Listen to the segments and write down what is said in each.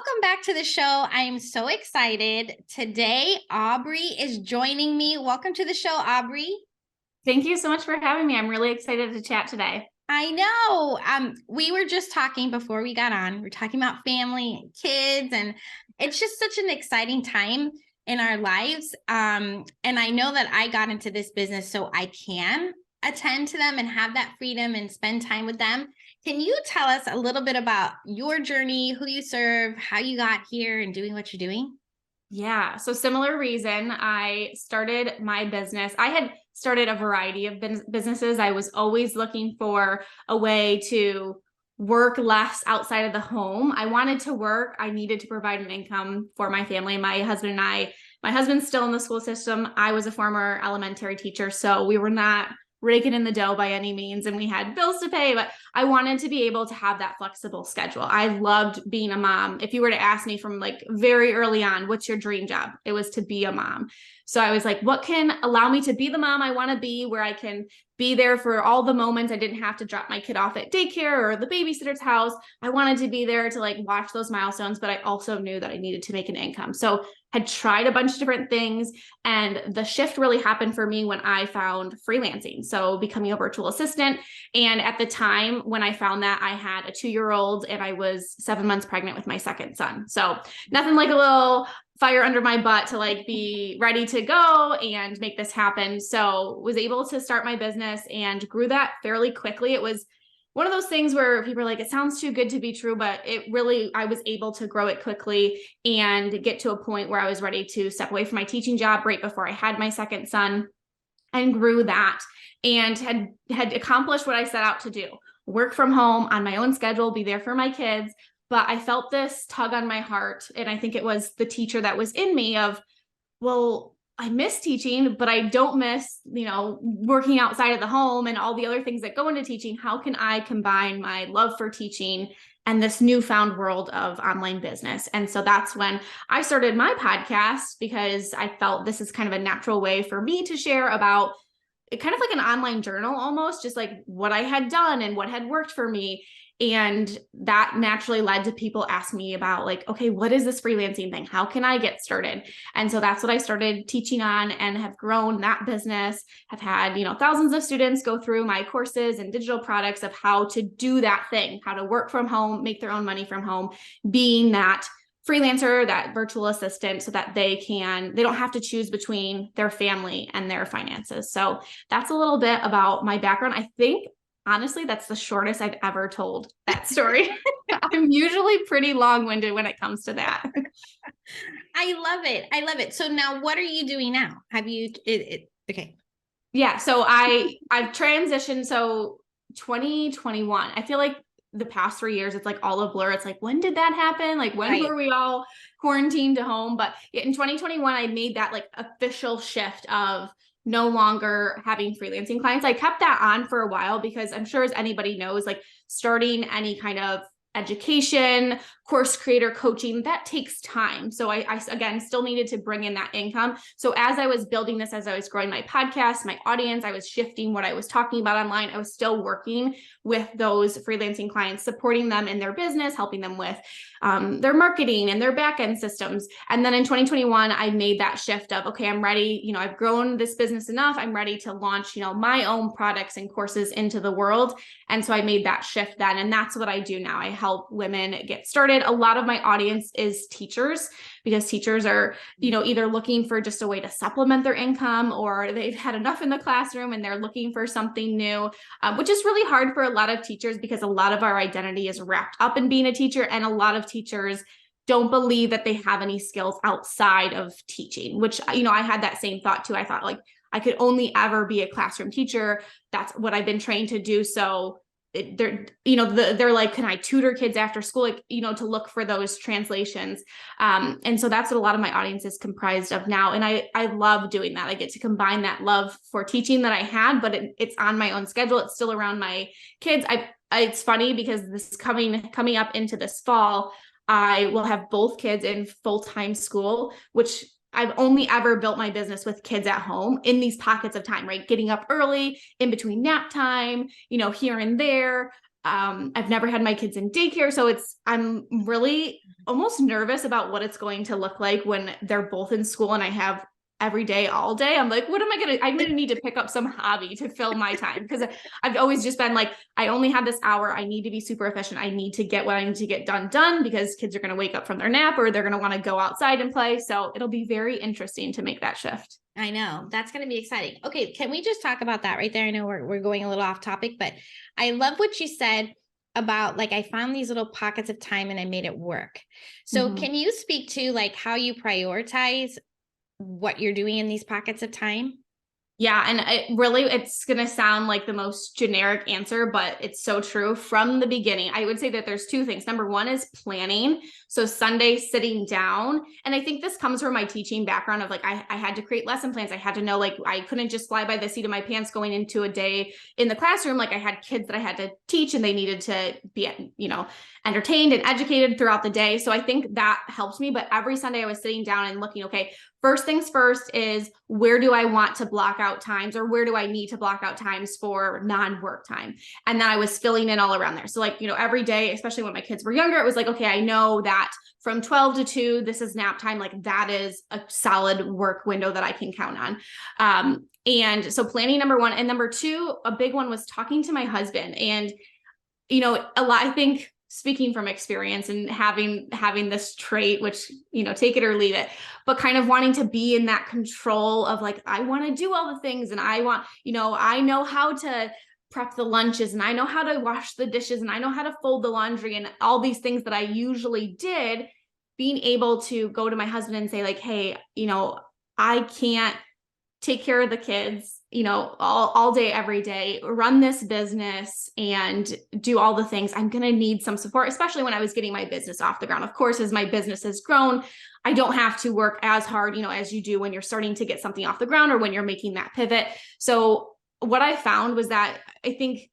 welcome back to the show. I am so excited. Today, Aubree is joining me. Welcome to the show, Aubree. Thank you so much for having me. I'm really excited to chat today. I know. We were just talking before we got on. We're talking about family and kids, and it's just such an exciting time in our lives. And I know that I got into this business so I can attend to them and have that freedom and spend time with them. Can you tell us a little bit about your journey, who you serve, how you got here and doing what you're doing? Yeah. So similar reason, I started my business. I had started a variety of businesses. I was always looking for a way to work less outside of the home. I wanted to work. I needed to provide an income for my family. My husband's still in the school system. I was a former elementary teacher, so we were not raking in the dough by any means, and we had bills to pay, but I wanted to be able to have that flexible schedule. I loved being a mom. If you were to ask me from like very early on, what's your dream job? It was to be a mom. So I was like, what can allow me to be the mom I want to be, where I can be there for all the moments I didn't have to drop my kid off at daycare or the babysitter's house. I wanted to be there to like watch those milestones, but I also knew that I needed to make an income. So had tried a bunch of different things, and the shift really happened for me when I found freelancing. So becoming a virtual assistant. And at the time when I found that, I had a 2-year-old and I was 7 months pregnant with my second son. So nothing like a little fire under my butt to like be ready to go and make this happen. So was able to start my business and grew that fairly quickly. It was one of those things where people are like, it sounds too good to be true, but I was able to grow it quickly and get to a point where I was ready to step away from my teaching job right before I had my second son, and grew that and had accomplished what I set out to do: work from home on my own schedule, be there for my kids. But I felt this tug on my heart. And I think it was the teacher that was in me of, well, I miss teaching, but I don't miss, working outside of the home and all the other things that go into teaching. How can I combine my love for teaching and this newfound world of online business? And so that's when I started my podcast, because I felt this is kind of a natural way for me to share about it, kind of like an online journal almost, just like what I had done and what had worked for me. And that naturally led to people asking me about like, okay, what is this freelancing thing? How can I get started? And so that's what I started teaching on, and have grown that business. Have had, thousands of students go through my courses and digital products of how to do that thing, how to work from home, make their own money from home, being that freelancer, that virtual assistant, so that they don't have to choose between their family and their finances. So that's a little bit about my background. I think honestly, that's the shortest I've ever told that story. I'm usually pretty long-winded when it comes to that. I love it. I love it. So now what are you doing now? Have you, okay. Yeah. So I've transitioned. So 2021, I feel like the past 3 years, it's like all a blur. It's like, when did that happen? Like, when were we all quarantined to home? But in 2021, I made that like official shift of no longer having freelancing clients. I kept that on for a while because I'm sure, as anybody knows, like starting any kind of education, course creator coaching, that takes time. So I again still needed to bring in that income. So as I was building this, as I was growing my podcast, my audience, I was shifting what I was talking about online. I was still working with those freelancing clients, supporting them in their business, helping them with their marketing and their back-end systems. And then in 2021, I made that shift of, okay, I'm ready. I've grown this business enough. I'm ready to launch, my own products and courses into the world. And so I made that shift then. And that's what I do now. I help women get started. A lot of my audience is teachers, because teachers are, either looking for just a way to supplement their income, or they've had enough in the classroom and they're looking for something new, which is really hard for a lot of teachers, because a lot of our identity is wrapped up in being a teacher. And a lot of teachers don't believe that they have any skills outside of teaching, which, I had that same thought too. I thought like I could only ever be a classroom teacher. That's what I've been trained to do. So they're like, can I tutor kids after school? Like, to look for those translations. And so that's what a lot of my audience is comprised of now. And I love doing that. I get to combine that love for teaching that I had, but it's on my own schedule. It's still around my kids. It's funny because this coming up into this fall, I will have both kids in full-time school, which I've only ever built my business with kids at home in these pockets of time, right? Getting up early, in between nap time, here and there. I've never had my kids in daycare. So I'm really almost nervous about what it's going to look like when they're both in school and I have every day, all day. I'm like, I'm going to need to pick up some hobby to fill my time. Cause I've always just been like, I only have this hour. I need to be super efficient. I need to get what I need to get done because kids are going to wake up from their nap or they're going to want to go outside and play. So it'll be very interesting to make that shift. I know that's going to be exciting. Okay. Can we just talk about that right there? I know we're going a little off topic, but I love what you said about like, I found these little pockets of time and I made it work. So can you speak to like how you prioritize what you're doing in these pockets of time? Yeah. And it's going to sound like the most generic answer, but it's so true. From the beginning, I would say that there's two things. Number one is planning. So Sunday sitting down. And I think this comes from my teaching background of like, I had to create lesson plans. I had to know, like, I couldn't just fly by the seat of my pants going into a day in the classroom. Like I had kids that I had to teach and they needed to be, entertained and educated throughout the day. So I think that helped me. But every Sunday I was sitting down and looking, okay, first things first is where do I want to block out times or where do I need to block out times for non-work time? And then I was filling in all around there. So like, every day, especially when my kids were younger, it was like, okay, I know that from 12 to 2, this is nap time. Like that is a solid work window that I can count on. And so planning, number one. And number two, a big one was talking to my husband. And, a lot, I think, speaking from experience and having this trait, which, take it or leave it, but kind of wanting to be in that control of like, I want to do all the things and I want, I know how to prep the lunches and I know how to wash the dishes and I know how to fold the laundry and all these things that I usually did, being able to go to my husband and say like, hey, I can't take care of the kids, all day, every day, run this business and do all the things. I'm going to need some support, especially when I was getting my business off the ground. Of course, as my business has grown, I don't have to work as hard, as you do when you're starting to get something off the ground or when you're making that pivot. So what I found was that I think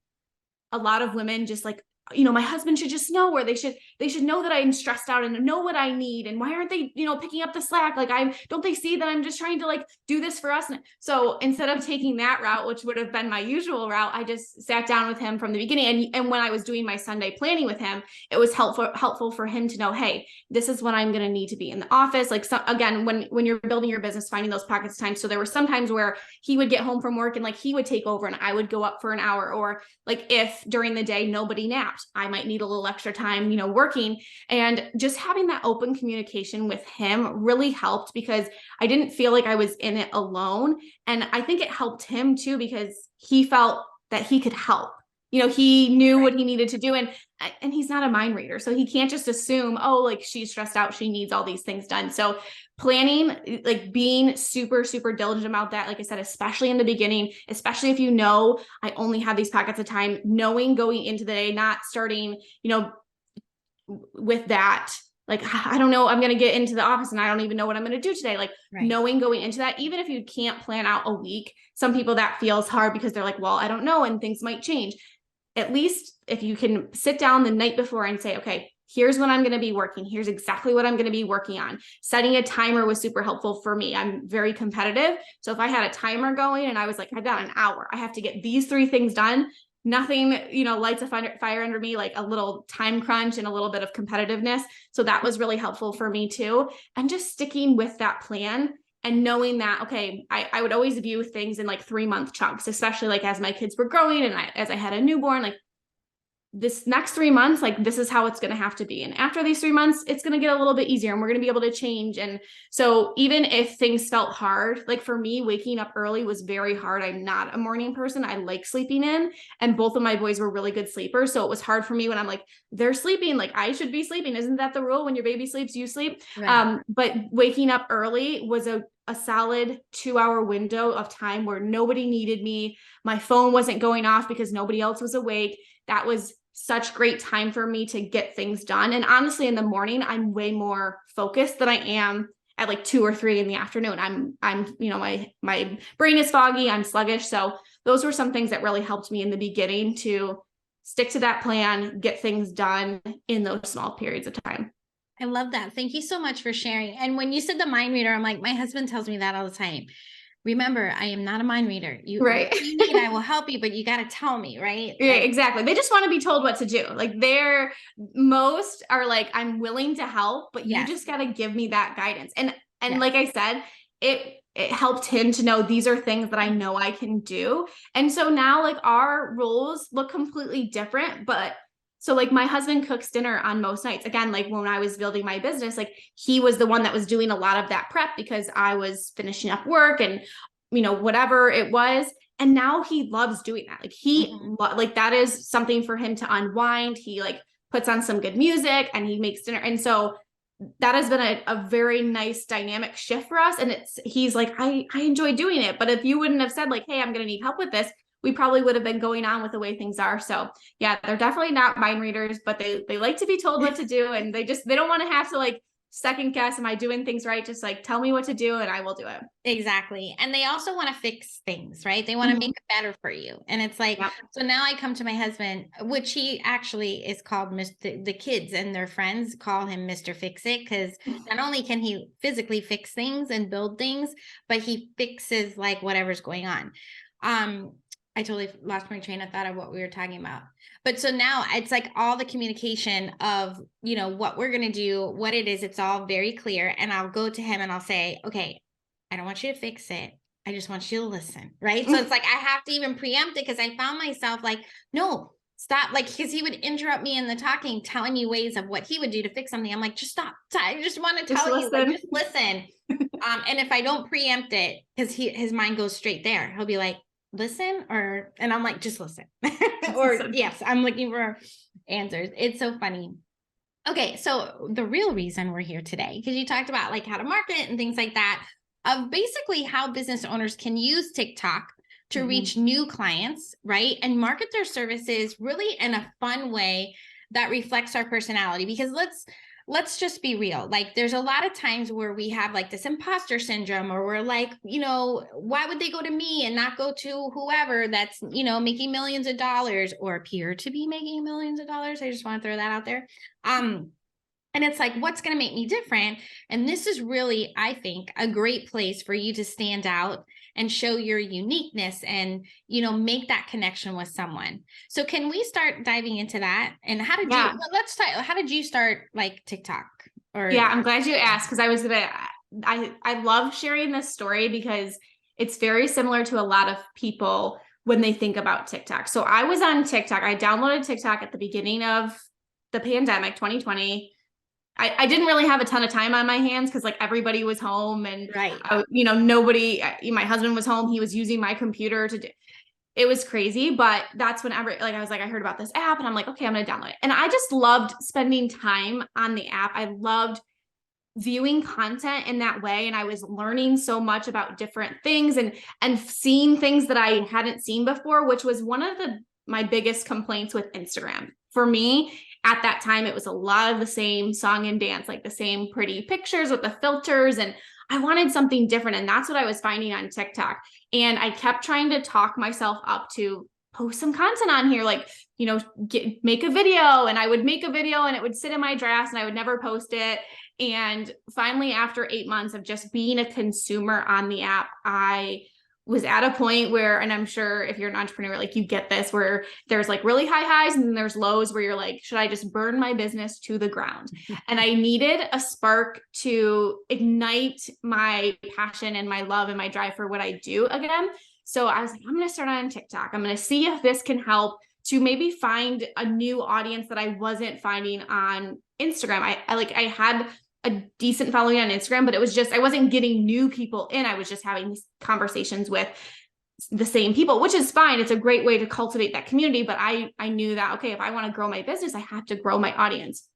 a lot of women just like, my husband should just know, where they should know that I'm stressed out and know what I need. And why aren't they, picking up the slack? Like, don't they see that I'm just trying to like do this for us? And so instead of taking that route, which would have been my usual route, I just sat down with him from the beginning. And when I was doing my Sunday planning with him, it was helpful for him to know, hey, this is when I'm going to need to be in the office. Like, so again, when you're building your business, finding those pockets of time. So there were some times where he would get home from work and like, he would take over and I would go up for an hour, or like if during the day, nobody napped, I might need a little extra time, working. And just having that open communication with him really helped because I didn't feel like I was in it alone. And I think it helped him too, because he felt that he could help. He knew what he needed to do. And he's not a mind reader. So he can't just assume, oh, like she's stressed out, she needs all these things done. So planning, like being super, super diligent about that. Like I said, especially in the beginning, especially if I only have these pockets of time, knowing going into the day, not starting, with that, like, I don't know, I'm going to get into the office and I don't even know what I'm going to do today. Like knowing going into that, even if you can't plan out a week, some people that feels hard because they're like, well, I don't know, and things might change. At least if you can sit down the night before and say, okay, here's when I'm going to be working. Here's exactly what I'm going to be working on. Setting a timer was super helpful for me. I'm very competitive. So if I had a timer going and I was like, I've got an hour, I have to get these 3 things done. Nothing, lights a fire under me, like a little time crunch and a little bit of competitiveness. So that was really helpful for me too. And just sticking with that plan and knowing that, okay, I would always view things in like 3-month chunks, especially like as my kids were growing and as I had a newborn, like this next 3 months, like this is how it's going to have to be. And after these 3 months, it's going to get a little bit easier and we're going to be able to change. And so even if things felt hard, like for me, waking up early was very hard. I'm not a morning person. I like sleeping in, and both of my boys were really good sleepers. So it was hard for me when I'm like, they're sleeping, like I should be sleeping. Isn't that the rule? When your baby sleeps, you sleep. Right. But waking up early was a solid 2-hour window of time where nobody needed me. My phone wasn't going off because nobody else was awake. That was such great time for me to get things done. And honestly, in the morning, I'm way more focused than I am at like 2 or 3 in the afternoon. I'm, my brain is foggy, I'm sluggish. So those were some things that really helped me in the beginning to stick to that plan, get things done in those small periods of time. I love that. Thank you so much for sharing. And when you said the mind reader, I'm like, my husband tells me that all the time. remember, I am not a mind reader. You, Right. whatever you need, I will help you, but you got to tell me, right? Yeah, Like, exactly. They just want to be told what to do. Like they're most are like, I'm willing to help, but you yes. just got to give me that guidance. And Yes. like I said, it helped him to know these are things that I know I can do. And so now like our roles look completely different, but so like my husband cooks dinner on most nights. Again, like when I was building my business, like he was the one that was doing a lot of that prep because I was finishing up work and whatever it was. And now he loves doing that. Like like that is something for him to unwind. He like puts on some good music and he makes dinner. And so that has been a very nice dynamic shift for us. And he's like, I enjoy doing it. But if you wouldn't have said like, hey, I'm going to need help with this, we probably would have been going on with the way things are. So yeah, they're definitely not mind readers, but they like to be told what to do. And they don't want to have to like second guess, am I doing things right? Just like tell me what to do and I will do it. Exactly. And they also want to fix things, right? They want to make it better for you. And it's like, Yep. so now I come to my husband, which he actually is called Mr. The kids and their friends call him Mr. Fix It, because not only can he physically fix things and build things, but he fixes like whatever's going on. I totally lost my train of thought of what we were talking about. But so now it's like all the communication of, what we're going to do, what it is, it's all very clear. And I'll go to him and I'll say, okay, I don't want you to fix it. I just want you to listen. Right. So it's like, I have to even preempt it because I found myself like, no, stop. Like, because he would interrupt me in the talking, telling me ways of what he would do to fix something. I'm like, just stop. I just want to tell you, like, just listen. And if I don't preempt it, because his mind goes straight there, he'll be like, listen, and I'm like, just listen. Or yes, I'm looking for answers. It's so funny. Okay, so the real reason we're here today, because you talked about like how to market and things like that, of basically how business owners can use TikTok to reach new clients, right? And market their services really in a fun way that reflects our personality. Because let's just be real. Like there's a lot of times where we have like this imposter syndrome, or we're like, why would they go to me and not go to whoever that's, making millions of dollars or appear to be making millions of dollars. I just want to throw that out there. And it's like, what's going to make me different? And this is really, I think, a great place for you to stand out and show your uniqueness and, make that connection with someone. So can we start diving into that? And how did how did you start like TikTok? Yeah, I'm glad you asked, because I love sharing this story because it's very similar to a lot of people when they think about TikTok. So I was on TikTok. I downloaded TikTok at the beginning of the pandemic, 2020. I didn't really have a ton of time on my hands because like everybody was home and nobody, my husband was home. He was using my computer to do. It was crazy, but that's whenever like I was like, I heard about this app and I'm like, okay, I'm going to download it. And I just loved spending time on the app. I loved viewing content in that way. And I was learning so much about different things and seeing things that I hadn't seen before, which was one of my biggest complaints with Instagram. For me, at that time, it was a lot of the same song and dance, like the same pretty pictures with the filters. And I wanted something different. And that's what I was finding on TikTok. And I kept trying to talk myself up to post some content on here, like, make a video. And I would make a video and it would sit in my drafts and I would never post it. And finally, after 8 months of just being a consumer on the app, I was at a point where, and I'm sure if you're an entrepreneur, like you get this, where there's like really high highs and then there's lows where you're like, should I just burn my business to the ground? And I needed a spark to ignite my passion and my love and my drive for what I do again. So I was like, I'm going to start on TikTok. I'm going to see if this can help to maybe find a new audience that I wasn't finding on Instagram. I had a decent following on Instagram, but it was just, I wasn't getting new people in. I was just having these conversations with the same people, which is fine. It's a great way to cultivate that community. But I knew that, okay, if I want to grow my business, I have to grow my audience.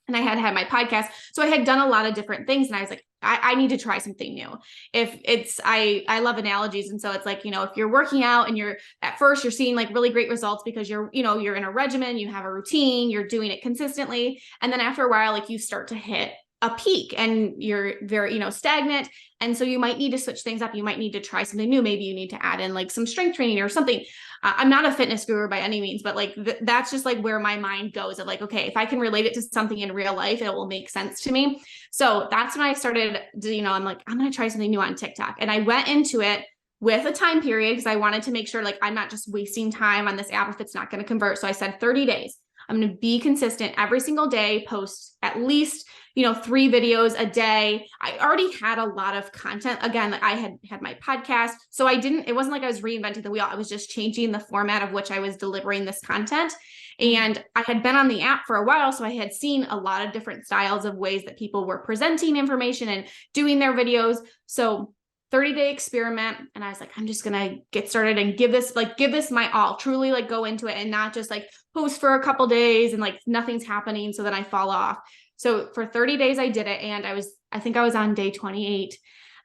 And I had my podcast. So I had done a lot of different things. And I was like, I need to try something new. I love analogies. And so it's like, if you're working out and at first you're seeing like really great results because you're in a regimen, you have a routine, you're doing it consistently. And then after a while, like you start to hit a peak and you're very, stagnant. And so you might need to switch things up. You might need to try something new. Maybe you need to add in like some strength training or something. I'm not a fitness guru by any means, but like that's just like where my mind goes of like, okay, if I can relate it to something in real life, it will make sense to me. So that's when I started, I'm like, I'm going to try something new on TikTok. And I went into it with a time period because I wanted to make sure like I'm not just wasting time on this app if it's not going to convert. So I said 30 days. I'm going to be consistent every single day, post at least, 3 videos a day. I already had a lot of content. Again, like I had my podcast. So it wasn't like I was reinventing the wheel. I was just changing the format of which I was delivering this content. And I had been on the app for a while. So I had seen a lot of different styles of ways that people were presenting information and doing their videos. So 30-day experiment. And I was like, I'm just going to get started and give this my all, truly like go into it and not just like post for a couple days and like nothing's happening. So then I fall off. So for 30 days I did it. And I think I was on day 28.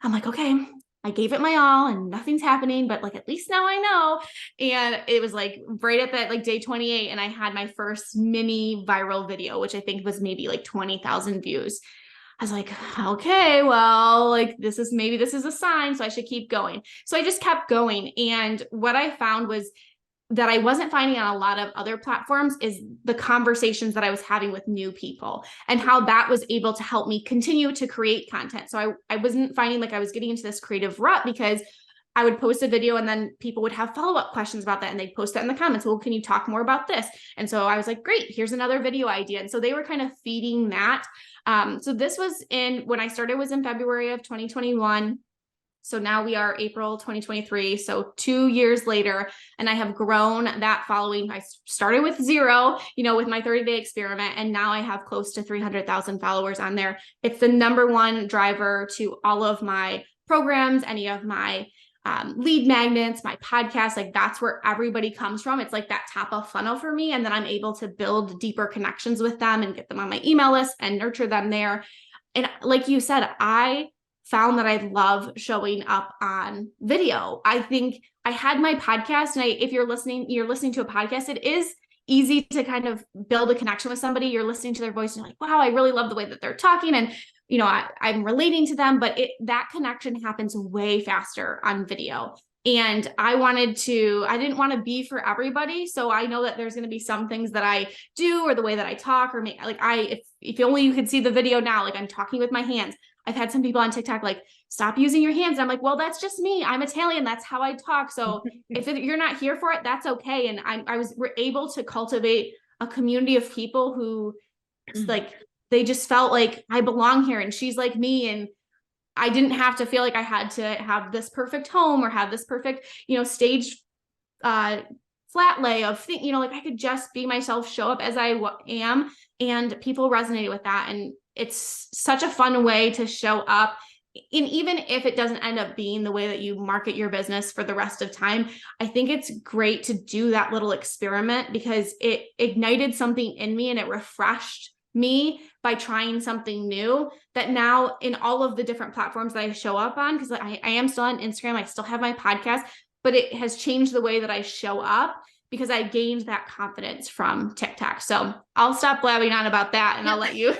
I'm like, okay, I gave it my all and nothing's happening, but like, at least now I know. And it was like right at that, like day 28. And I had my first mini viral video, which I think was maybe like 20,000 views. I was like, okay, well, like this is a sign, so I should keep going. So I just kept going. And what I found was that I wasn't finding on a lot of other platforms is the conversations that I was having with new people and how that was able to help me continue to create content. So I wasn't finding like I was getting into this creative rut because I would post a video and then people would have follow-up questions about that and they'd post that in the comments. Well, can you talk more about this? And so I was like, great, here's another video idea. And so they were kind of feeding that. So this was when I started was in February of 2021. So now we are April 2023. So 2 years later, and I have grown that following. I started with 0, with my 30-day experiment, and now I have close to 300,000 followers on there. It's the #1 driver to all of my programs, any of my lead magnets, my podcast, like that's where everybody comes from. It's like that top of funnel for me. And then I'm able to build deeper connections with them and get them on my email list and nurture them there. And like you said, I found that I love showing up on video. I think I had my podcast, and if you're listening to a podcast, it is easy to kind of build a connection with somebody. You're listening to their voice and you're like, wow, I really love the way that they're talking. And I'm relating to them, but that connection happens way faster on video. And I didn't want to be for everybody. So I know that there's going to be some things that I do or the way that I talk or if only you could see the video now, like I'm talking with my hands. I've had some people on TikTok, like, stop using your hands. And I'm like, well, that's just me. I'm Italian. That's how I talk. So if you're not here for it, that's okay. And we're able to cultivate a community of people who like, they just felt like I belong here and she's like me. And I didn't have to feel like I had to have this perfect home or have this perfect, stage, flat lay of thing, like I could just be myself, show up as I am. And people resonated with that. And it's such a fun way to show up. And even if it doesn't end up being the way that you market your business for the rest of time, I think it's great to do that little experiment because it ignited something in me and it refreshed me by trying something new that now in all of the different platforms that I show up on, because I am still on Instagram, I still have my podcast, but it has changed the way that I show up because I gained that confidence from TikTok. So I'll stop blabbing on about that and I'll let you,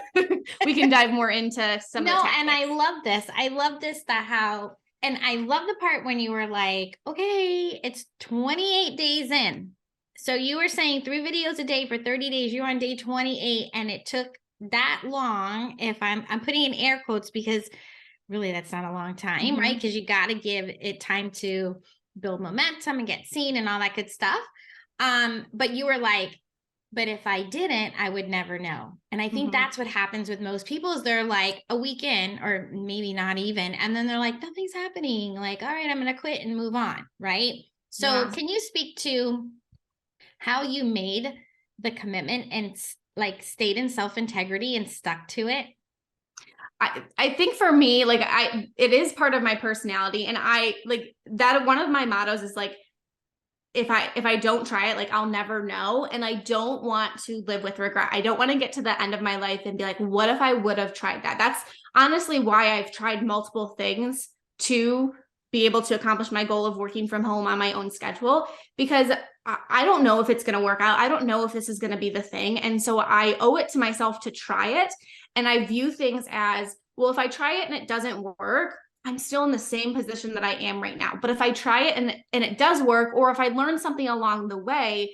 we can dive more into some of the tactics. And I love this. I love this, and I love the part when you were like, okay, it's 28 days in. So you were saying 3 videos a day for 30 days, you're on day 28 and it took that long. If I'm putting in air quotes because really that's not a long time, right? Because you got to give it time to build momentum and get seen and all that good stuff. But you were like, but if I didn't, I would never know. And I think that's what happens with most people is they're like a week in or maybe not even. And then they're like, nothing's happening. Like, all right, I'm going to quit and move on. Right. So Can you speak to how you made the commitment and like stayed in self-integrity and stuck to it? I think for me, like it is part of my personality. And I like that. One of my mottos is like, if I don't try it, like I'll never know. And I don't want to live with regret. I don't want to get to the end of my life and be like, what if I would have tried that? That's honestly why I've tried multiple things to be able to accomplish my goal of working from home on my own schedule, because I don't know if it's going to work out. I don't know if this is going to be the thing. And so I owe it to myself to try it. And I view things as, well, if I try it and it doesn't work, I'm still in the same position that I am right now. But if I try it and it does work, or if I learn something along the way,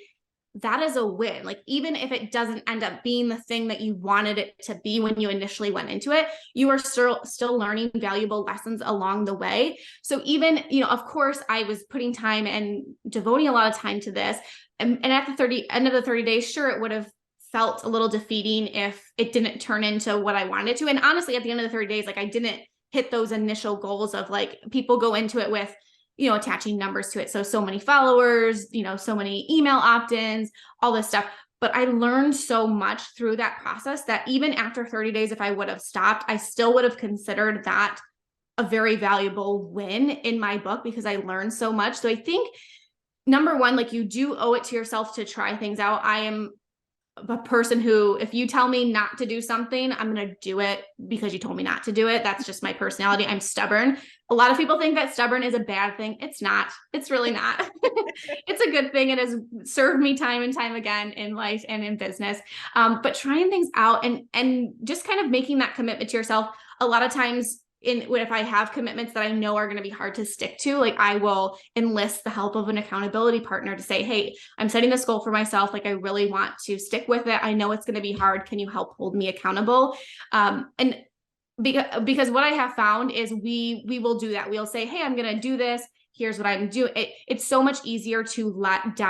that is a win. Like, even if it doesn't end up being the thing that you wanted it to be when you initially went into it, you are still learning valuable lessons along the way. So even, of course, I was putting time and devoting a lot of time to this. And at the end of the 30 days, sure, it would have felt a little defeating if it didn't turn into what I wanted it to. And honestly, at the end of the 30 days, like, I didn't hit those initial goals of, like, people go into it with, attaching numbers to it. So many followers, so many email opt-ins, all this stuff. But I learned so much through that process that even after 30 days, if I would have stopped, I still would have considered that a very valuable win in my book, because I learned so much. So I think, number one, like, you do owe it to yourself to try things out. I am a person who, if you tell me not to do something, I'm going to do it because you told me not to do it. That's just my personality. I'm stubborn. A lot of people think that stubborn is a bad thing. It's not. It's really not. It's a good thing. It has served me time and time again in life and in business. But trying things out and just kind of making that commitment to yourself. A lot of times, if I have commitments that I know are going to be hard to stick to, like, I will enlist the help of an accountability partner to say, hey, I'm setting this goal for myself. Like, I really want to stick with it. I know it's going to be hard. Can you help hold me accountable? And because what I have found is we will do that. We'll say, hey, I'm going to do this. Here's what I'm doing. It's so much easier to let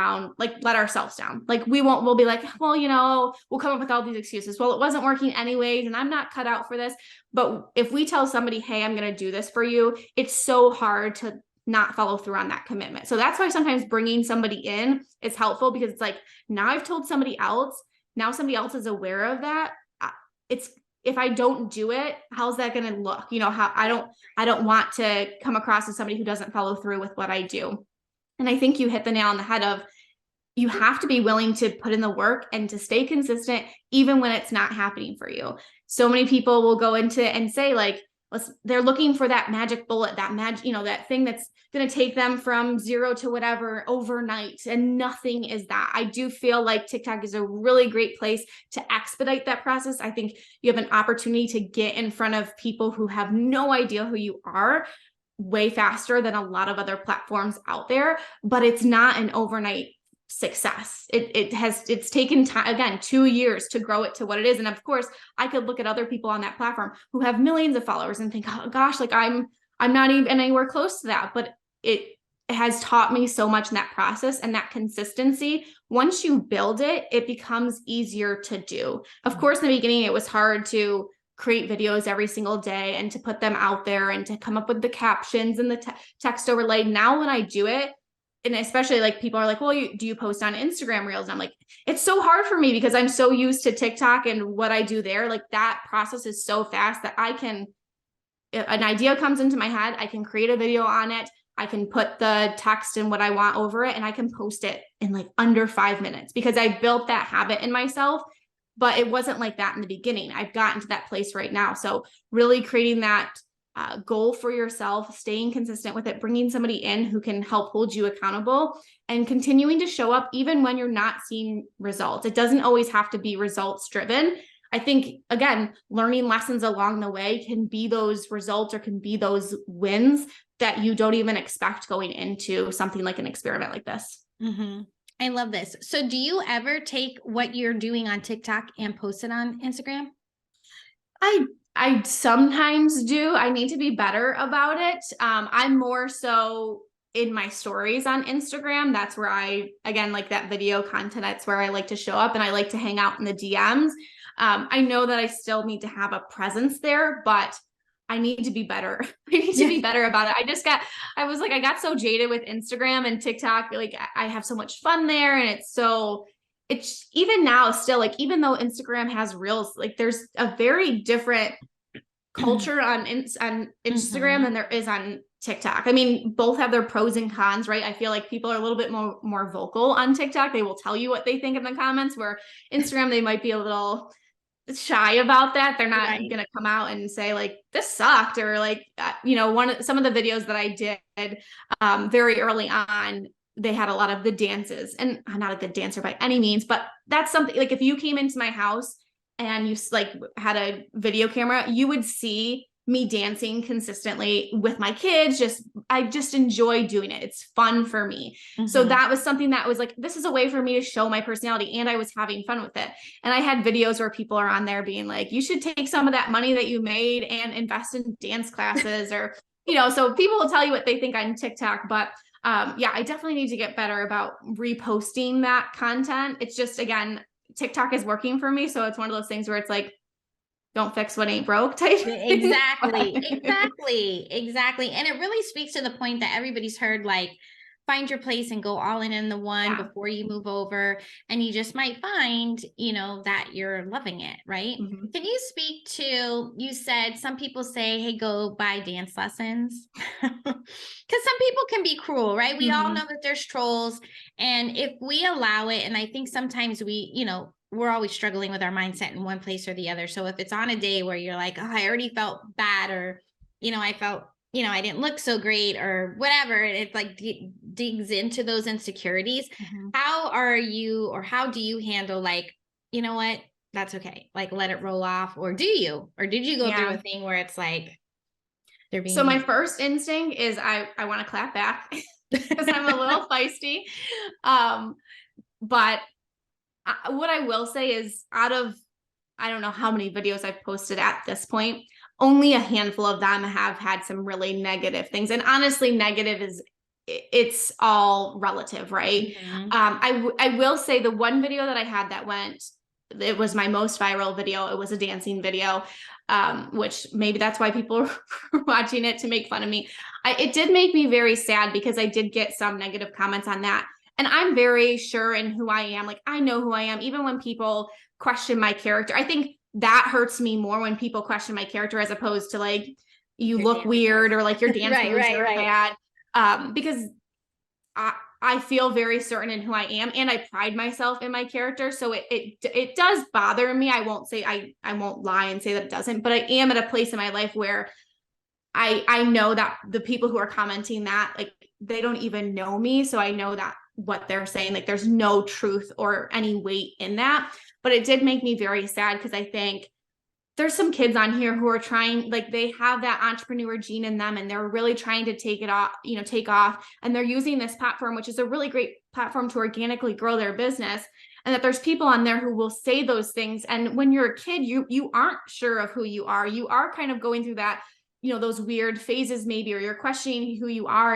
ourselves down. Like, we'll be like, well, we'll come up with all these excuses. Well, it wasn't working anyways, and I'm not cut out for this. But if we tell somebody, hey, I'm going to do this for you, it's so hard to not follow through on that commitment. So that's why sometimes bringing somebody in is helpful, because it's like, now I've told somebody else, now somebody else is aware of that. If I don't do it, how's that going to look? How I don't want to come across as somebody who doesn't follow through with what I do. And I think you hit the nail on the head of, you have to be willing to put in the work and to stay consistent, even when it's not happening for you. So many people will go into and say, like, they're looking for that magic bullet, that thing that's going to take them from 0 to whatever overnight. And nothing is that. I do feel like TikTok is a really great place to expedite that process. I think you have an opportunity to get in front of people who have no idea who you are way faster than a lot of other platforms out there, but it's not an overnight success. It's taken time, again, 2 years to grow it to what it is. And of course, I could look at other people on that platform who have millions of followers and think, oh gosh, like, I'm not even anywhere close to that. But it has taught me so much in that process, and that consistency. Once you build it, it becomes easier to do. Of course, in the beginning, it was hard to create videos every single day and to put them out there and to come up with the captions and the text overlay. Now, when I do it, and especially, like, people are like, well, do you post on Instagram Reels? And I'm like, it's so hard for me because I'm so used to TikTok and what I do there. Like, that process is so fast that if an idea comes into my head, I can create a video on it. I can put the text and what I want over it, and I can post it in like under 5 minutes, because I built that habit in myself. But it wasn't like that in the beginning. I've gotten to that place right now. So really creating that goal for yourself, staying consistent with it, bringing somebody in who can help hold you accountable, and continuing to show up even when you're not seeing results. It doesn't always have to be results driven. I think, again, learning lessons along the way can be those results, or can be those wins that you don't even expect going into something like an experiment like this. Mm-hmm. I love this. So do you ever take what you're doing on TikTok and post it on Instagram? I sometimes do. I need to be better about it. I'm more so in my stories on Instagram. That's where again, like that video content, that's where I like to show up, and I like to hang out in the DMs. I know that I still need to have a presence there, but I need to be better. I need to be better about it. I got so jaded with Instagram and TikTok. Like, I have so much fun there, and it's even now still, like, even though Instagram has Reels, like, there's a very different culture on Instagram Mm-hmm. than there is on TikTok. I mean, both have their pros and cons, right? I feel like people are a little bit more vocal on TikTok. They will tell you what they think in the comments, where Instagram, they might be a little shy about that. They're not Right. going to come out and say, like, this sucked, or like, some of the videos that I did very early on, they had a lot of the dances, and I'm not a good dancer by any means, but that's something, like, if you came into my house and you like had a video camera, you would see me dancing consistently with my kids. I just enjoy doing it. It's fun for me. So that was something that was like, this is a way for me to show my personality, and I was having fun with it. And I had videos where people are on there being like, you should take some of that money that you made and invest in dance classes, or, so people will tell you what they think on TikTok, but yeah, I definitely need to get better about reposting that content. It's just, again, TikTok is working for me. So it's one of those things where it's like, don't fix what ain't broke type. Exactly. And it really speaks to the point that everybody's heard, like, find your place and go all in the one before you move over. And you just might find, that you're loving it. Right. Can you speak to, you said some people say, hey, go buy dance lessons. Because some people can be cruel, right? We all know that there's trolls. And if we allow it, and I think sometimes we're always struggling with our mindset in one place or the other. So if it's on a day where you're like, oh, I already felt bad, or, I felt, I didn't look so great or whatever, it like digs into those insecurities. How do you handle, like, you know what, that's okay, like, let it roll off? Or did you go through a thing where it's like, they're being so my first instinct is I want to clap back because I'm a little feisty. But what I will say is, out of, I don't know how many videos I've posted at this point, only a handful of them have had some really negative things. And honestly, negative it's all relative, right? I will say the one video that I had it was my most viral video. It was a dancing video, which maybe that's why people are watching it, to make fun of me. It did make me very sad because I did get some negative comments on that. And I'm very sure in who I am. Like, I know who I am. Even when people question my character, I think that hurts me more when people question my character, as opposed to like, you look weird, or like your dance moves are bad. Because I feel very certain in who I am, and I pride myself in my character. So it does bother me. I won't say, I won't lie and say that it doesn't, but I am at a place in my life where I know that the people who are commenting that, like, they don't even know me. So I know that what they're saying, like, there's no truth or any weight in that. But it did make me very sad, because I think there's some kids on here who are trying, like, they have that entrepreneur gene in them, and they're really trying to take off, and they're using this platform, which is a really great platform to organically grow their business. And that there's people on there who will say those things. And when you're a kid, you aren't sure of who you are. You are kind of going through that, those weird phases maybe, or you're questioning who you are.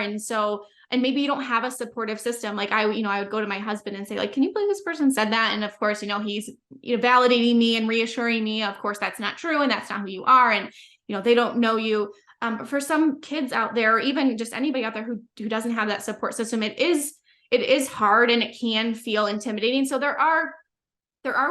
And maybe you don't have a supportive system. Like, I would go to my husband and say, like, can you believe this person said that? And of course, he's validating me and reassuring me, of course, that's not true, and that's not who you are. And, they don't know you. But for some kids out there, or even just anybody out there who doesn't have that support system, it is hard, and it can feel intimidating. So there are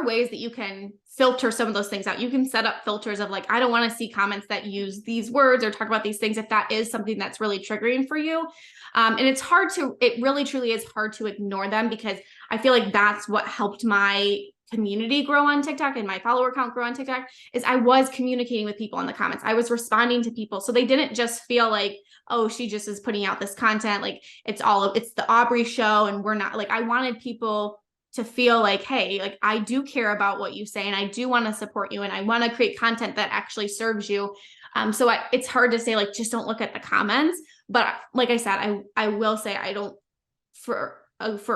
ways that you can filter some of those things out. You can set up filters of, like, I don't want to see comments that use these words or talk about these things, if that is something that's really triggering for you. And it really truly is hard to ignore them, because I feel like that's what helped my community grow on TikTok and my follower count grow on TikTok, is I was communicating with people in the comments. I was responding to people. So they didn't just feel like, oh, she just is putting out this content, like, it's the Aubree show, and we're not, like, I wanted people to feel like, hey, like, I do care about what you say, and I do want to support you, and I want to create content that actually serves you. So it's hard to say, like, just don't look at the comments. But like I said, I will say, I don't, for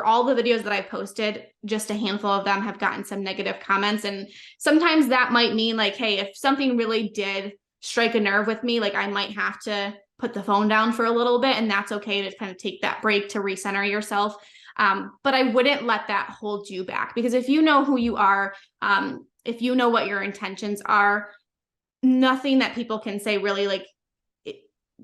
all the videos that I posted, just a handful of them have gotten some negative comments. And sometimes that might mean, like, hey, if something really did strike a nerve with me, like, I might have to put the phone down for a little bit, and that's okay to kind of take that break to recenter yourself. But I wouldn't let that hold you back, because if you know who you are, if you know what your intentions are, nothing that people can say really, like,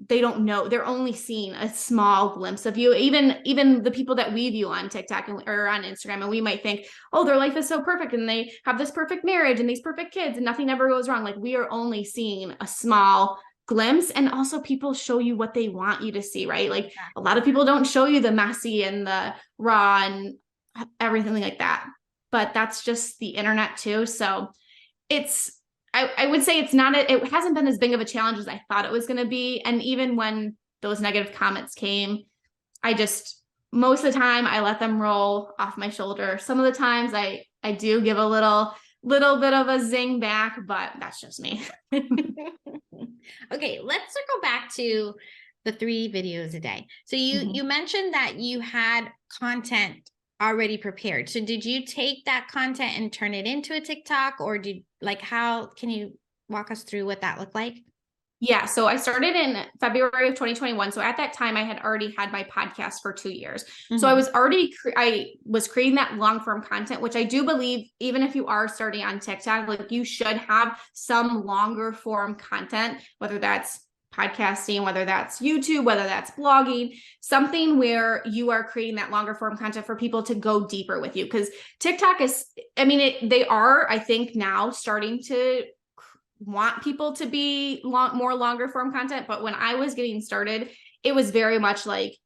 they don't know. They're only seeing a small glimpse of you. Even the people that we view on TikTok or on Instagram, and we might think, oh, their life is so perfect, and they have this perfect marriage and these perfect kids, and nothing ever goes wrong. Like, we are only seeing a small glimpse. And also, people show you what they want you to see, right? Like, a lot of people don't show you the messy and the raw and everything like that, but that's just the internet too. So I would say it hasn't been as big of a challenge as I thought it was going to be. And even when those negative comments came, most of the time I let them roll off my shoulder. Some of the times I do give a little bit of a zing back, but that's just me. Okay, let's circle back to the 3 videos a day. So you mentioned that you had content already prepared. So did you take that content and turn it into a TikTok, or how can you walk us through what that looked like? Yeah, so I started in February of 2021. So at that time, I had already had my podcast for 2 years. So I was already I was creating that long form content, which I do believe, even if you are starting on TikTok, like you should have some longer form content, whether that's podcasting, whether that's YouTube, whether that's blogging, something where you are creating that longer form content for people to go deeper with you. Because TikTok is, I mean, they are, I think, now starting to want people to be more longer form content. But when I was getting started, it was very much like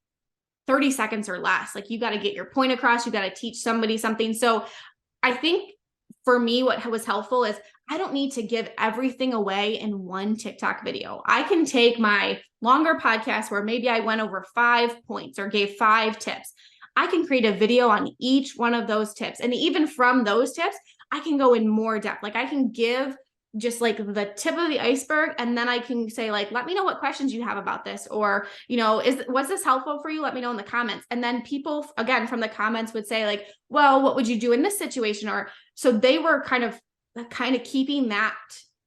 30 seconds or less. Like you got to get your point across, you got to teach somebody something. So I think for me, what was helpful is I don't need to give everything away in one TikTok video. I can take my longer podcast where maybe I went over 5 points or gave 5 tips. I can create a video on each one of those tips. And even from those tips, I can go in more depth. Like I can give just like the tip of the iceberg, and then I can say like, let me know what questions you have about this, or was this helpful for you? Let me know in the comments. And then people again from the comments would say like, well, what would you do in this situation? Or so they were kind of keeping that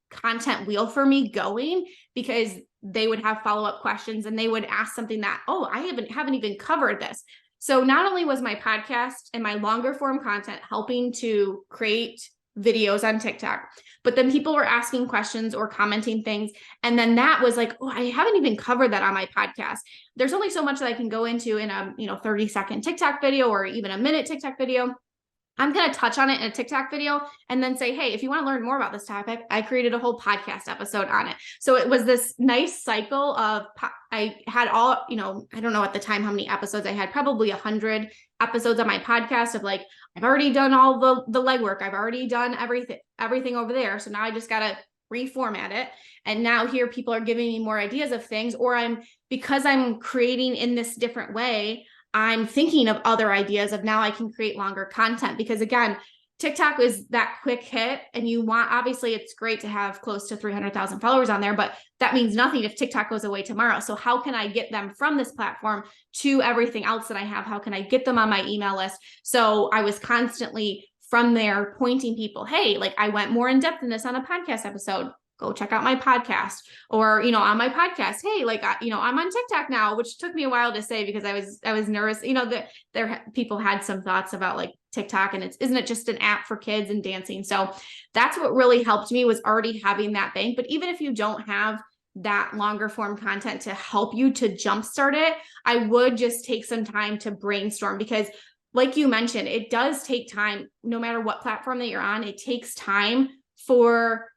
content wheel for me going, because they would have follow-up questions and they would ask something that, oh, I haven't even covered this. So not only was my podcast and my longer form content helping to create videos on TikTok, but then people were asking questions or commenting things. And then that was like, oh, I haven't even covered that on my podcast. There's only so much that I can go into in a 30-second TikTok video or even a minute TikTok video. I'm going to touch on it in a TikTok video and then say, hey, if you want to learn more about this topic, I created a whole podcast episode on it. So it was this nice cycle of, I had all, I don't know at the time how many episodes I had, probably 100 episodes on my podcast of like, I've already done all the legwork. I've already done everything over there. So now I just got to reformat it. And now here people are giving me more ideas of things, or because I'm creating in this different way, I'm thinking of other ideas of now I can create longer content. Because again, TikTok is that quick hit, and obviously it's great to have close to 300,000 followers on there, but that means nothing if TikTok goes away tomorrow. So how can I get them from this platform to everything else that I have? How can I get them on my email list? So I was constantly from there pointing people, hey, like I went more in depth in this on a podcast episode. Go check out my podcast. Or, on my podcast, hey, like, I'm on TikTok now, which took me a while to say because I was nervous, that people had some thoughts about like TikTok, and isn't it just an app for kids and dancing? So that's what really helped me, was already having that bank. But even if you don't have that longer form content to help you to jumpstart it, I would just take some time to brainstorm, because like you mentioned, it does take time. No matter what platform that you're on, it takes time for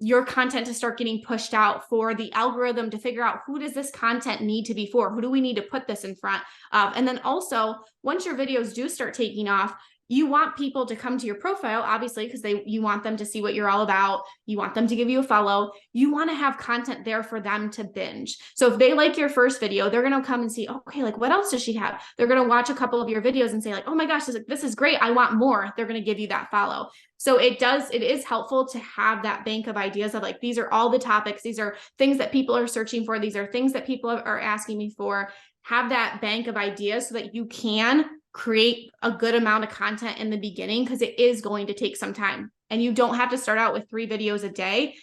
your content to start getting pushed out, for the algorithm to figure out who does this content need to be for, who do we need to put this in front of. And then also, once your videos do start taking off, you want people to come to your profile, obviously, because you want them to see what you're all about. You want them to give you a follow. You want to have content there for them to binge. So if they like your first video, they're going to come and see, okay, like what else does she have? They're going to watch a couple of your videos and say like, oh my gosh, this is great. I want more. They're going to give you that follow. So it is helpful to have that bank of ideas of like, these are all the topics. These are things that people are searching for. These are things that people are asking me for. Have that bank of ideas so that you can create a good amount of content in the beginning, because it is going to take some time, and you don't have to start out with 3 videos a day.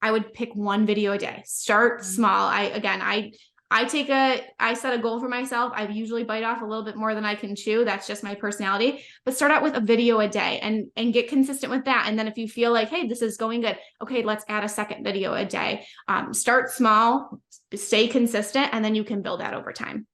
I would pick 1 video a day. Start small. I set a goal for myself. I usually bite off a little bit more than I can chew. That's just my personality. But start out with a video a day and get consistent with that. And then if you feel like, hey, this is going good, okay, let's add a second video a day. Start small, stay consistent, and then you can build that over time.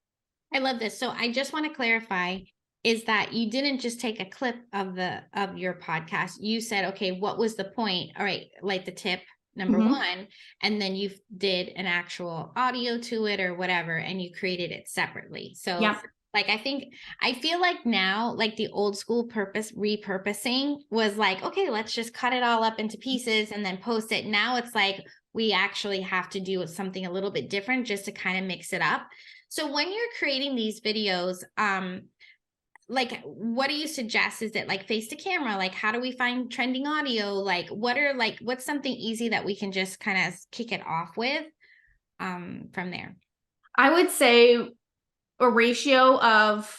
I love this. So I just want to clarify, is that you didn't just take a clip of your podcast. You said, okay, what was the point? All right, like the tip number 1, and then you did an actual audio to it or whatever, and you created it separately. So yeah. Like, I feel like now, like the old school repurposing was like, okay, let's just cut it all up into pieces and then post it. Now it's like, we actually have to do something a little bit different just to kind of mix it up. So when you're creating these videos, like, what do you suggest? Is it like face to camera? Like, how do we find trending audio? Like, what's something easy that we can just kind of kick it off with from there? I would say a ratio of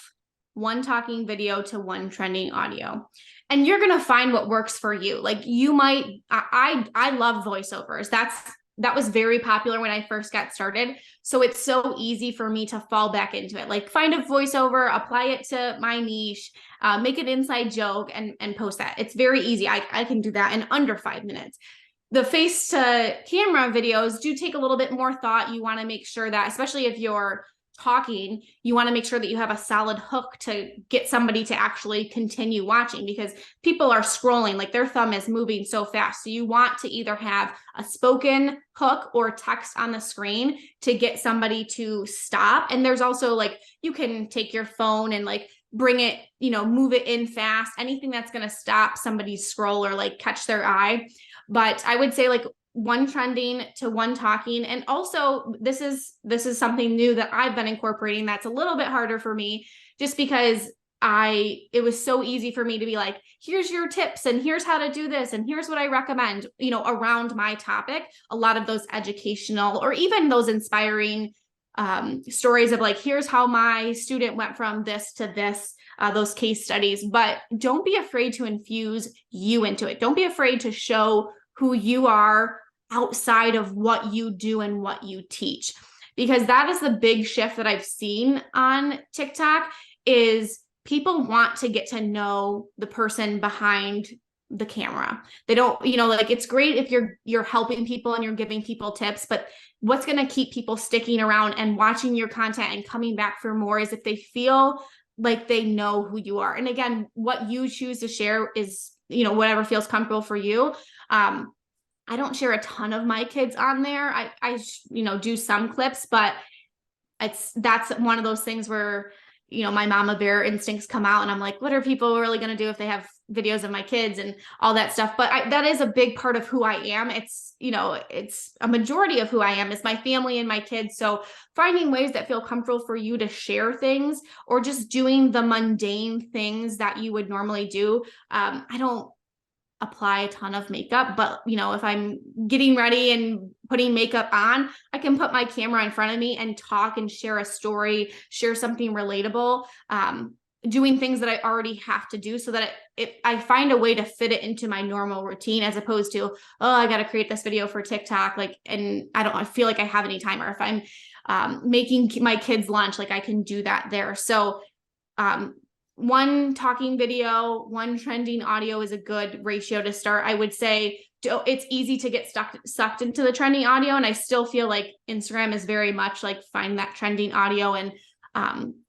one talking video to one trending audio. And you're going to find what works for you. Like you might, I love voiceovers. That was very popular when I first got started. So it's so easy for me to fall back into it. Like find a voiceover, apply it to my niche, make an inside joke and post that. It's very easy. I can do that in under 5 minutes. The face to camera videos do take a little bit more thought. You want to make sure that, especially if you're talking, you want to make sure that you have a solid hook to get somebody to actually continue watching, because people are scrolling, like their thumb is moving so fast. So you want to either have a spoken hook or text on the screen to get somebody to stop. And there's also like, you can take your phone and like bring it, move it in fast, anything that's going to stop somebody's scroll or like catch their eye. But I would say like one trending to one talking. And also this is something new that I've been incorporating that's a little bit harder for me, just because it was so easy for me to be like, here's your tips and here's how to do this and here's what I recommend, around my topic. A lot of those educational or even those inspiring stories of like, here's how my student went from this to this, those case studies. But don't be afraid to infuse you into it. Don't be afraid to show who you are outside of what you do and what you teach, because that is the big shift that I've seen on TikTok is people want to get to know the person behind the camera. They don't, like it's great if you're helping people and you're giving people tips, but what's going to keep people sticking around and watching your content and coming back for more is if they feel like they know who you are. And again, what you choose to share is, whatever feels comfortable for you. I don't share a ton of my kids on there. I do some clips, but that's one of those things where, my mama bear instincts come out and I'm like, what are people really going to do if they have videos of my kids and all that stuff? But that is a big part of who I am. It's, it's a majority of who I am is my family and my kids. So finding ways that feel comfortable for you to share things or just doing the mundane things that you would normally do. I don't apply a ton of makeup, but if I'm getting ready and putting makeup on, I can put my camera in front of me and talk and share a story, share something relatable, doing things that I already have to do so that I find a way to fit it into my normal routine, as opposed to, oh, I got to create this video for TikTok. And I feel like I have any time, or if I'm making my kids lunch, like I can do that there. So, one talking video, one trending audio is a good ratio to start. I would say it's easy to get sucked into the trending audio. And I still feel like Instagram is very much like find that trending audio and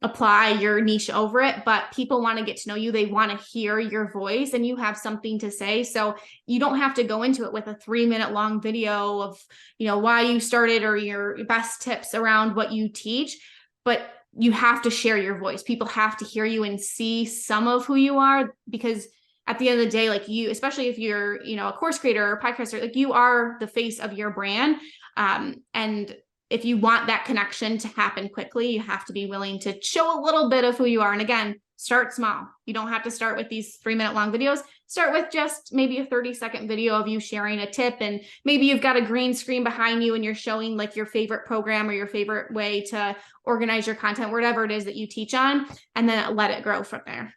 apply your niche over it. But people want to get to know you. They want to hear your voice and you have something to say. So you don't have to go into it with a 3-minute long video of, why you started or your best tips around what you teach. But you have to share your voice. People have to hear you and see some of who you are, because at the end of the day, like you, especially if you're, a course creator or a podcaster, like you are the face of your brand. And if you want that connection to happen quickly, you have to be willing to show a little bit of who you are. And again, start small. You don't have to start with these 3-minute long videos. Start with just maybe a 30-second video of you sharing a tip. And maybe you've got a green screen behind you and you're showing like your favorite program or your favorite way to organize your content, whatever it is that you teach on, and then let it grow from there.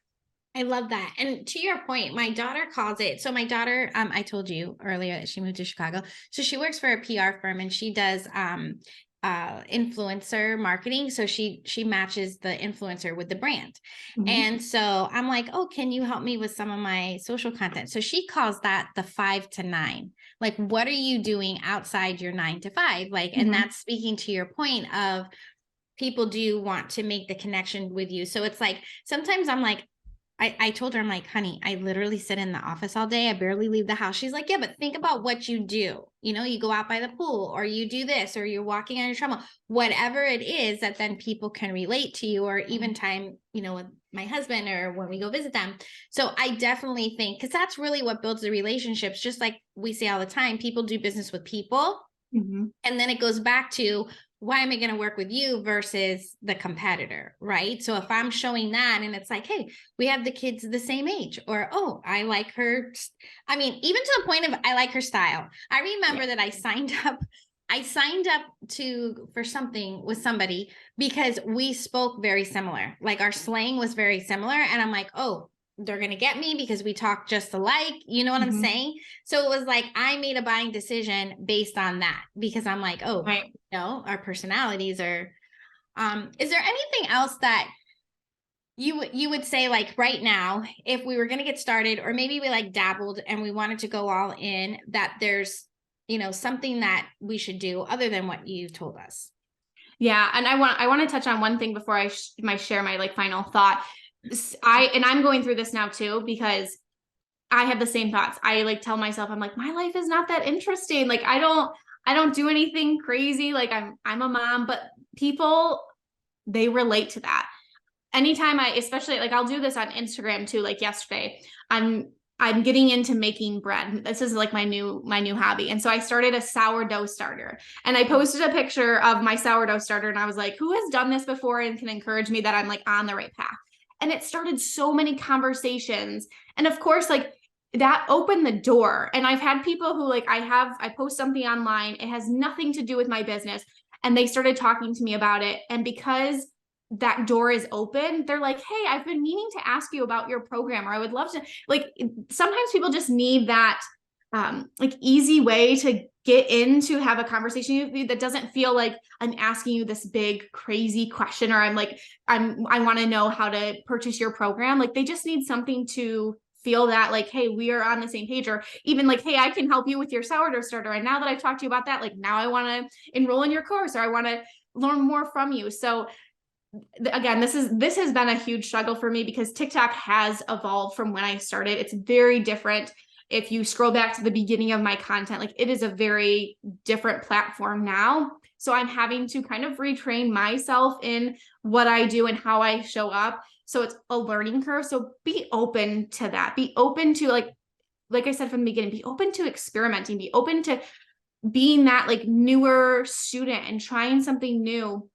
I love that. And to your point, my daughter calls it. So my daughter, I told you earlier that she moved to Chicago. So she works for a PR firm and she does influencer marketing. So she matches the influencer with the brand. Mm-hmm. And so I'm like, oh, can you help me with some of my social content? So she calls that the 5 to 9. Like, what are you doing outside your 9 to 5? Like, mm-hmm. And that's speaking to your point of people do want to make the connection with you. So it's like, sometimes I'm like, I told her, I'm like, honey, I literally sit in the office all day. I barely leave the house. She's like, yeah, but think about what you do. You go out by the pool or you do this, or you're walking on your treadmill, whatever it is that then people can relate to you, or even time, with my husband or when we go visit them. So I definitely think, because that's really what builds the relationships. Just like we say all the time, people do business with people. Mm-hmm. And then it goes back to why am I going to work with you versus the competitor, right? So if I'm showing that and it's like, hey, we have the kids the same age, or, oh, I like her. I mean, even to the point of I like her style. I remember that I signed up for something with somebody because we spoke very similar. Like our slang was very similar. And I'm like, oh, they're going to get me because we talk just alike. You know what I'm saying? So it was like, I made a buying decision based on that because I'm like, oh, Right. our personalities are, is there anything else that you would say, like right now, if we were going to get started, or maybe we like dabbled and we wanted to go all in, that there's, something that we should do other than what you told us? Yeah. And I want to touch on one thing before I share my like final thought. I'm going through this now too, because I have the same thoughts. I like tell myself, I'm like, my life is not that interesting. Like, I don't do anything crazy. Like I'm a mom, but people, they relate to that. Anytime especially like I'll do this on Instagram too, like yesterday, I'm getting into making bread. This is like my new hobby. And so I started a sourdough starter, and I posted a picture of my sourdough starter, and I was like, who has done this before and can encourage me that I'm like on the right path? And it started so many conversations. And of course, like that opened the door. And I've had people who like, I post something online, it has nothing to do with my business, and they started talking to me about it. And because that door is open, they're like, hey, I've been meaning to ask you about your program, or I would love to. Like, sometimes people just need that like easy way to get in, to have a conversation that doesn't feel like I'm asking you this big crazy question, or I want to know how to purchase your program. Like, they just need something to feel that like, hey, we are on the same page, or even like, hey, I can help you with your sourdough starter, and now that I've talked to you about that, like now I want to enroll in your course, or I want to learn more from you. So again, this has been a huge struggle for me, because TikTok has evolved from when I started. It's very different. If you scroll back to the beginning of my content, like it is a very different platform now. So I'm having to kind of retrain myself in what I do and how I show up. So it's a learning curve. So be open to that. Be open to like I said from the beginning, be open to experimenting, be open to being that like newer student and trying something new.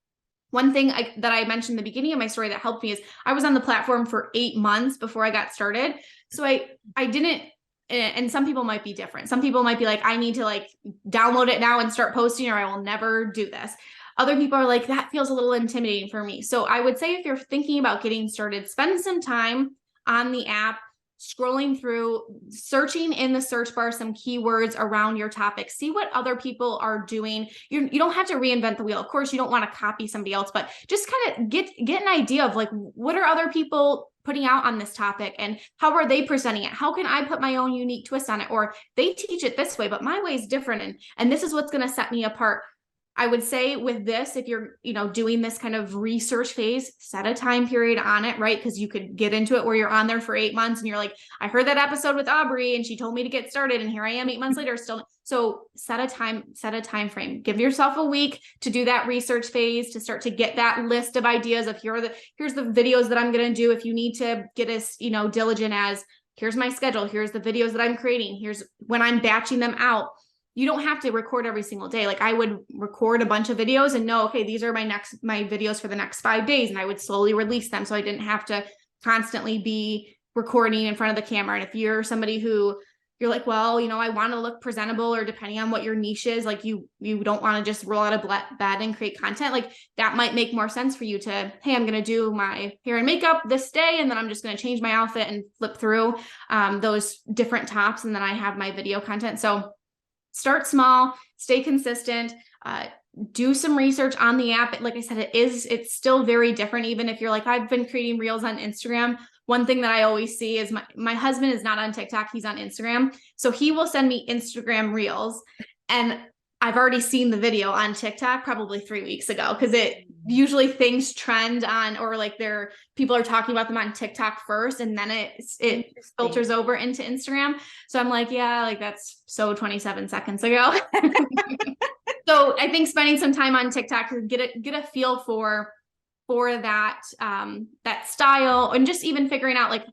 One thing that I mentioned in the beginning of my story that helped me is I was on the platform for 8 months before I got started. So I didn't, and some people might be different. Some people might be like, I need to like download it now and start posting, or I will never do this. Other people are like, that feels a little intimidating for me. So I would say if you're thinking about getting started, spend some time on the app, scrolling through, searching in the search bar some keywords around your topic. See what other people are doing. You don't have to reinvent the wheel. Of course, you don't want to copy somebody else, but just kind of get an idea of like, what are other people putting out on this topic, and how are they presenting it? How can I put my own unique twist on it? Or they teach it this way, but my way is different, and this is what's going to set me apart. I would say with this, if you're, doing this kind of research phase, set a time period on it, right? Because you could get into it where you're on there for 8 months and you're like, I heard that episode with Aubree and she told me to get started, and here I am 8 months later still. So set a time frame. Give yourself a week to do that research phase, to start to get that list of ideas of here's the videos that I'm going to do. If you need to get as, diligent as, here's my schedule, here's the videos that I'm creating, here's when I'm batching them out. You don't have to record every single day. Like I would record a bunch of videos and know, okay, these are my videos for the next 5 days. And I would slowly release them, so I didn't have to constantly be recording in front of the camera. And if you're somebody who you're like, well, I want to look presentable, or depending on what your niche is, like you don't want to just roll out of bed and create content, like that might make more sense for you to, hey, I'm going to do my hair and makeup this day, and then I'm just going to change my outfit and flip through those different tops. And then I have my video content. So start small, stay consistent, do some research on the app. Like I said, it's still very different. Even if you're like, I've been creating reels on Instagram. One thing that I always see is my husband is not on TikTok. He's on Instagram. So he will send me Instagram reels, and I've already seen the video on TikTok probably 3 weeks ago, because it usually things trend on, or like people are talking about them on TikTok first, and then it filters over into Instagram. So I'm like, yeah, like that's so 27 seconds ago. So I think spending some time on TikTok to get a feel for that that style, and just even figuring out like,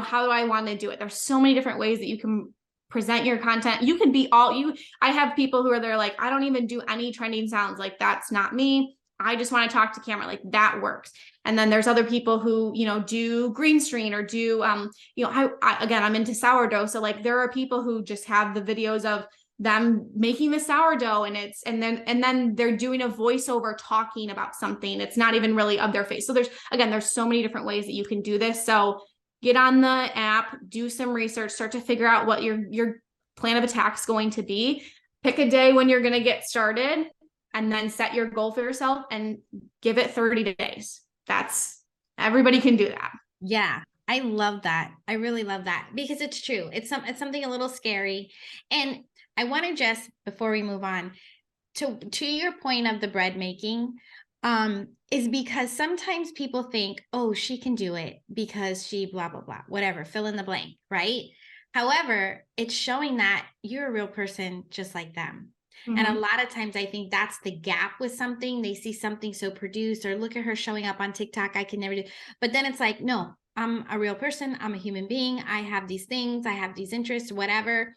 how do I want to do it? There's so many different ways that you can present your content. You can be all you. I have people who are there like, I don't even do any trending sounds. Like, that's not me. I just want to talk to camera. Like, that works. And then there's other people who, do green screen or do, again, I'm into sourdough. So like, there are people who just have the videos of them making the sourdough, and then they're doing a voiceover talking about something. It's not even really of their face. So there's so many different ways that you can do this. So get on the app, do some research, start to figure out what your plan of attack is going to be. Pick a day when you're going to get started, and then set your goal for yourself and give it 30 days. Everybody can do that. Yeah. I love that. I really love that, because it's true. It's something a little scary. And I want to just, before we move on to your point of the bread making, is because sometimes people think, oh, she can do it because she blah, blah, blah, whatever, fill in the blank, right? However, it's showing that you're a real person just like them. Mm-hmm. And a lot of times I think that's the gap with something. They see something so produced, or look at her showing up on TikTok. I can never do. But then it's like, no, I'm a real person. I'm a human being. I have these things. I have these interests, whatever.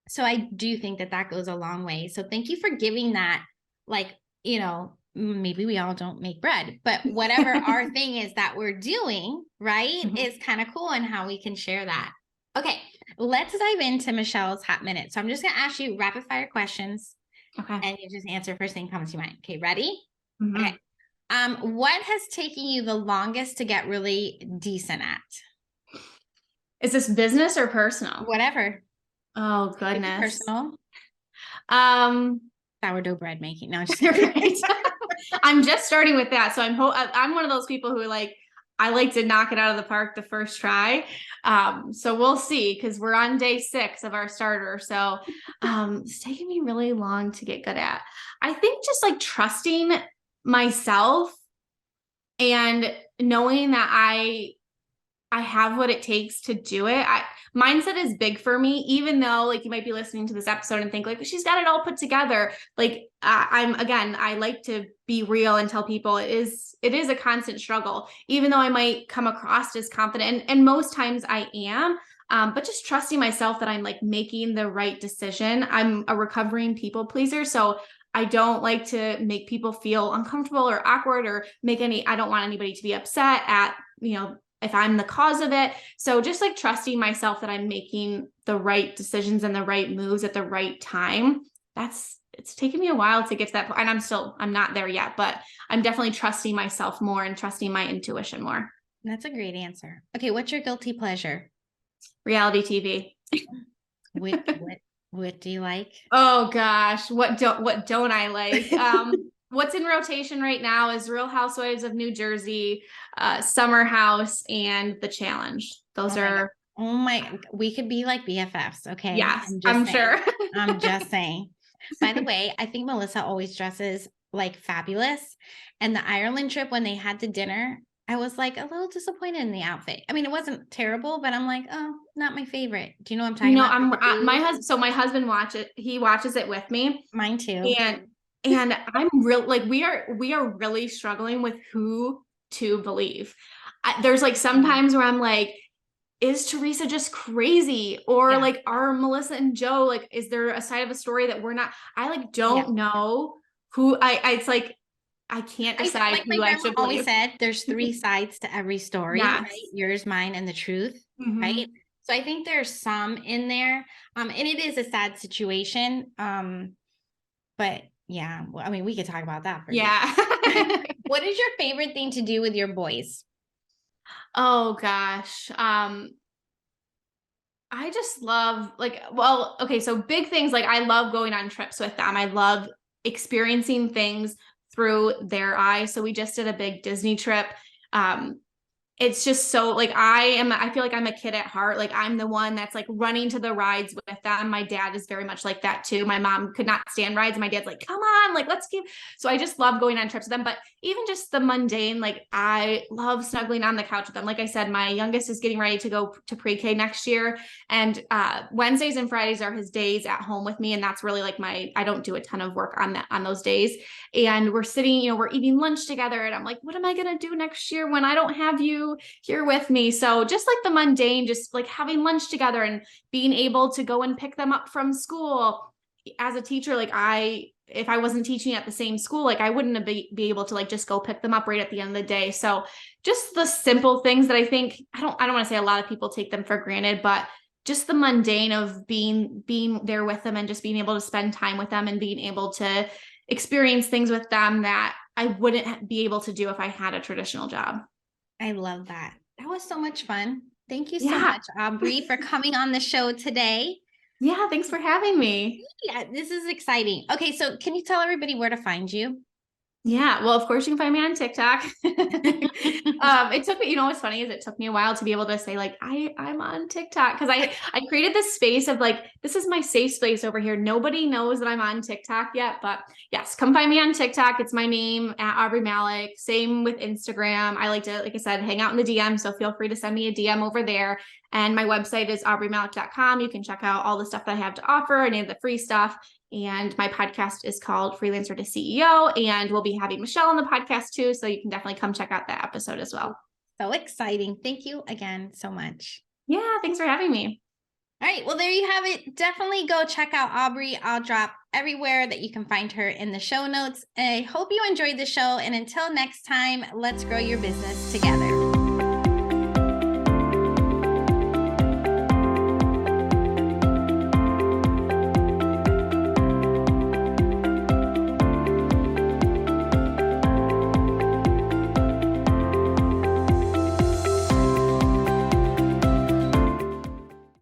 So I do think that goes a long way. So thank you for giving that, like, maybe we all don't make bread, but whatever our thing is that we're doing, right, mm-hmm. is kind of cool, and how we can share that. Okay, let's dive into Michelle's hot minute. So I'm just going to ask you rapid fire questions. Okay. And you just answer first thing comes to mind. Okay, ready? Mm-hmm. Okay. What has taken you the longest to get really decent at? Is this business or personal? Whatever. Oh, goodness. Personal. Sourdough bread making. No, just right. I'm just starting with that. So I'm one of those people who I like to knock it out of the park the first try. So we'll see, because we're on day 6 of our starter. So it's taking me really long to get good at. I think just trusting myself and knowing that I have what it takes to do it. Mindset is big for me, even though you might be listening to this episode and think she's got it all put together. I like to be real and tell people it is a constant struggle, even though I might come across as confident, and most times I am. But just trusting myself that I'm making the right decision. I'm a recovering people pleaser. So I don't like to make people feel uncomfortable or awkward, or I don't want anybody to be upset at, if I'm the cause of it. So just trusting myself that I'm making the right decisions and the right moves at the right time. It's taken me a while to get to that point. And I'm not there yet, but I'm definitely trusting myself more and trusting my intuition more. That's a great answer. Okay. What's your guilty pleasure? Reality TV. What do you like? Oh gosh. What don't I like? What's in rotation right now is Real Housewives of New Jersey, Summer House, and The Challenge. Those are. We could be like BFFs. Okay. Yes, I'm sure. I'm just saying. By the way, I think Melissa always dresses fabulous. And the Ireland trip, when they had the dinner, I was a little disappointed in the outfit. I mean, it wasn't terrible, but I'm oh, not my favorite. Do you know what I'm talking about? My husband. So my husband he watches it with me. Mine too. And I'm real, we are really struggling with who to believe. There's sometimes where I'm is Teresa just crazy? Or are Melissa and Joe, is there a side of a story that we're not, I don't know who it's I can't decide who I should believe. Always said there's 3 sides to every story, yes. Right? Yours, mine, and the truth, mm-hmm. right? So I think there's some in there. And it is a sad situation. But yeah, well, I mean, we could talk about that. What is your favorite thing to do with your boys? Oh gosh. I just love so big things. I love going on trips with them. I love experiencing things through their eyes. So we just did a big Disney trip. It's just so I feel like I'm a kid at heart. I'm the one that's running to the rides with them. My dad is very much like that too. My mom could not stand rides, and my dad's come on, let's keep. So I just love going on trips with them. But even just the mundane, I love snuggling on the couch with them. Like I said, my youngest is getting ready to go to pre-K next year, and Wednesdays and Fridays are his days at home with me, and that's really I don't do a ton of work on those days. And we're sitting, we're eating lunch together, and I'm what am I gonna do next year when I don't have you? you here with me? So just like the mundane, just like having lunch together and being able to go and pick them up from school. As a teacher, like if I wasn't teaching at the same school, like I wouldn't be able to like just go pick them up right at the end of the day. So just the simple things that I think, I don't want to say a lot of people take them for granted, but just the mundane of being there with them and just being able to spend time with them and being able to experience things with them that I wouldn't be able to do if I had a traditional job. I love that. That was so much fun. Thank you so Yeah. much, Aubree, for coming on the show today. Yeah, thanks for having me. Yeah, this is exciting. Okay, so can you tell everybody where to find you? Yeah, well, of course you can find me on TikTok. It took me, what's funny is it took me a while to be able to say like I'm on TikTok because I created this space of like this is my safe space over here. Nobody knows that I'm on TikTok yet, but yes, come find me on TikTok. It's my name at Aubree Malick. Same with Instagram. I like to, like I said, hang out in the DM, so feel free to send me a DM over there. And my website is aubreemalick.com. You can check out all the stuff that I have to offer, any of the free stuff. And my podcast is called Freelancer to CEO. And we'll be having Michelle on the podcast too. So you can definitely come check out that episode as well. So exciting. Thank you again so much. Yeah, thanks for having me. All right. Well, there you have it. Definitely go check out Aubree. I'll drop everywhere that you can find her in the show notes. I hope you enjoyed the show. And until next time, let's grow your business together.